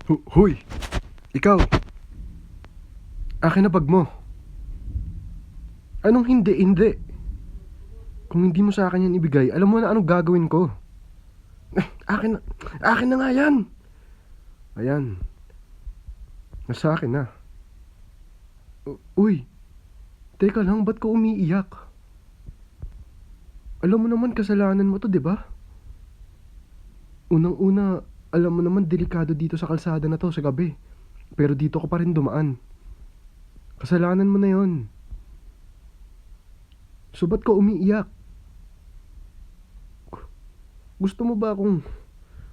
Huy! Ikaw! Akin na bag mo. Anong hindi, hindi? Kung hindi mo sa akin yan ibigay, alam mo na anong gagawin ko. Akin na, akin na nga yan! Ayan. Nasa akin na. Uy! Teka lang, ba't ka umiiyak? Alam mo naman kasalanan mo to, di ba? Unang-una, alam mo naman delikado dito sa kalsada na to sa gabi. Pero dito ko pa rin dumaan. Kasalanan mo na yon. So ba't ka umiiyak? Gusto mo ba akong...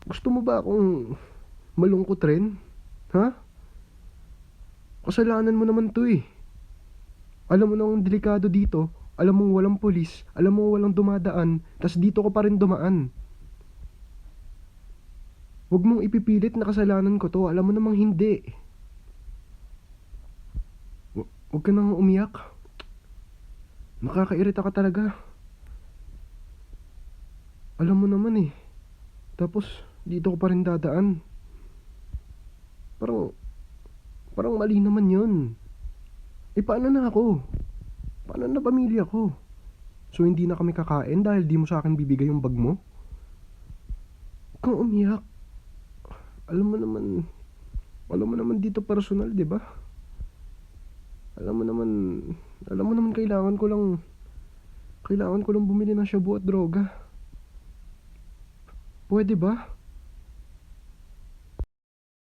Gusto mo ba akong malungkot rin? Ha? Kasalanan mo naman to eh. Alam mo nang delikado dito. Alam mo walang pulis. Alam mo walang dumadaan. Tas dito ko pa rin dumaan. Huwag mong ipipilit na kasalanan ko to. Alam mo namang hindi. Huwag ka nang umiyak. Nakakairita ka talaga. Alam mo naman eh. Tapos dito ko pa rin dadaan. Parang mali naman yun. Eh paano na ako? Paano na pamilya ko? So hindi na kami kakain dahil di mo sa akin bibigay yung bag mo? Huwag kang umiyak. Alam mo naman dito personal, di ba? Alam mo naman kailangan ko lang bumili ng shabu at droga. Pwede ba?